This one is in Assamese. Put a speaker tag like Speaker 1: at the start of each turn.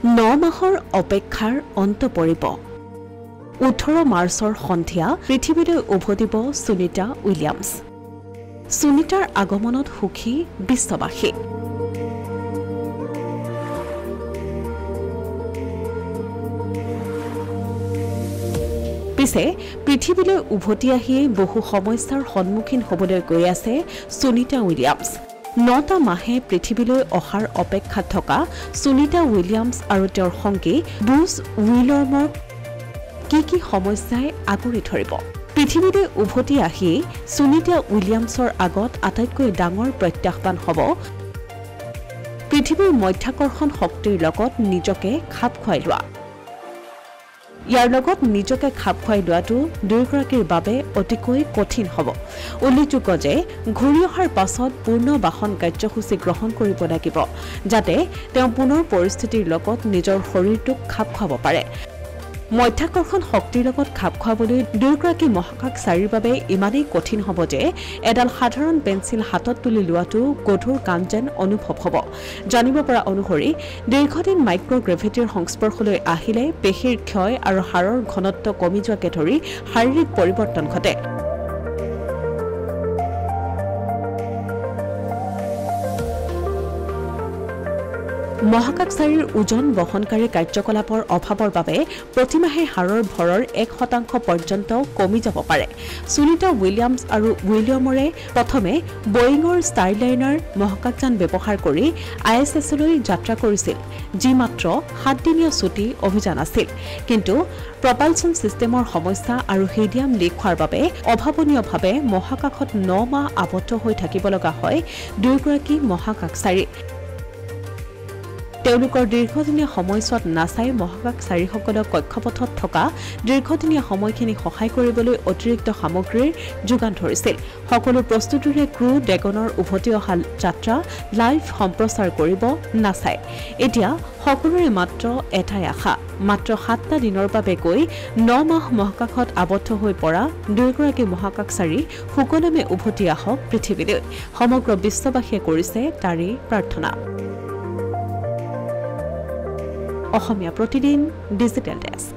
Speaker 1: 9 মাহৰ অপেক্ষাৰ অন্ত পৰিব 18 মাৰ্চৰ সন্ধিয়া পৃথিৱীলৈ উভতিব সুনিতা উইলিয়ামছ সুনিতাৰ আগমনত সুখী বিশ্ববাসী পিছে পৃথিৱীলৈ উভতি আহি বহু সমস্যাৰ সন্মুখীন হ'বলৈ গৈ আছে সুনিতা উইলিয়ামছ 9টা মাহে পৃথিৱীলৈ অহাৰ অপেক্ষাত থকা সুনিতা উইলিয়ামছ আৰু তেওঁৰ সংগী ব্ৰুচ উইলমৰ কি সমস্যাই আগুৰি ধৰিব পৃথিৱীলৈ উভতি আহি সুনিতা উইলিয়ামছৰ আগত আটাইতকৈ ডাঙৰ প্ৰত্যাহ্বান হ'ব পৃথিৱীৰ মধ্যাকৰ্ষণ শক্তিৰ লগত নিজকে খাপ খুৱাই লোৱা ইয়াৰ লগত নিজকে খাপ খুৱাই লোৱাটো দুয়োগৰাকীৰ বাবে অতিকৈ কঠিন হ'ব উল্লেখযোগ্য যে ঘূৰি অহাৰ পাছত পূৰ্ণ বাসন কাৰ্যসূচী গ্ৰহণ কৰিব লাগিব যাতে তেওঁ পুনৰ পৰিস্থিতিৰ লগত নিজৰ শৰীৰটোক খাপ খুৱাব পাৰে মধ্যাকৰ্ষণ শক্তিৰ লগত খাপ খুৱাবলৈ দুয়োগৰাকী মহাকাশচাৰীৰ বাবে ইমানেই কঠিন হ'ব যে এডাল সাধাৰণ পেন্সিল হাতত তুলি লোৱাটো গধুৰ কাম যেন অনুভৱ হ'ব জানিব পৰা অনুসৰি দীৰ্ঘদিন মাইক্ৰগ্ৰেভিটিৰ সংস্পৰ্শলৈ আহিলে পেশীৰ ক্ষয় আৰু হাড়ৰ ঘনত্ব কমি যোৱাকে ধৰি শাৰীৰিক পৰিৱৰ্তন ঘটে মহাকাশচাৰীৰ ওজন বহনকাৰী কাৰ্যকলাপৰ অভাৱৰ বাবে প্ৰতিমাহে হাড়ৰ ভৰৰ 1% পৰ্যন্ত কমি যাব পাৰে সুনিতা উইলিয়ামছ আৰু উইলিয়ামৰে প্ৰথমে বয়িঙৰ ষ্টাৰলাইনাৰ মহাকাশযান ব্যৱহাৰ কৰি ISSলৈ যাত্ৰা কৰিছিল যি মাত্ৰ 7 দিনীয়া ছুটি অভিযান আছিল কিন্তু প্ৰপালচন সিস্টেমৰ সমস্যা আৰু হিলিয়াম লিক হোৱাৰ বাবে অভাৱনীয়ভাৱে মহাকাশত 9 মাহ আবদ্ধ হৈ থাকিব লগা হয় দুয়োগৰাকী মহাকাশচাৰী তেওঁলোকৰ দীৰ্ঘদিনীয়া সময়ছোৱাত নাছাই মহাকাশচাৰীসকলক কক্ষপথত থকা দীৰ্ঘদিনীয়া সময়খিনি সহায় কৰিবলৈ অতিৰিক্ত সামগ্ৰীৰ যোগান ধৰিছিল সকলো প্ৰস্তুতিৰে ক্ৰু ড্ৰেগনৰ উভতি অহা যাত্ৰা লাইভ সম্প্ৰচাৰ কৰিব নাছাই এতিয়া সকলোৰে মাত্ৰ এটাই আশা মাত্ৰ 7টা দিনৰ বাবে গৈ 9 মাহ মহাকাশত আবদ্ধ হৈ পৰা দুয়োগৰাকী মহাকাশচাৰী সুকলমে উভতি আহক পৃথিৱীলৈ সমগ্ৰ বিশ্ববাসীয়ে কৰিছে তাৰে প্ৰাৰ্থনা অসমীয়া প্ৰতিদিন ডিজিটেল ডেস্ক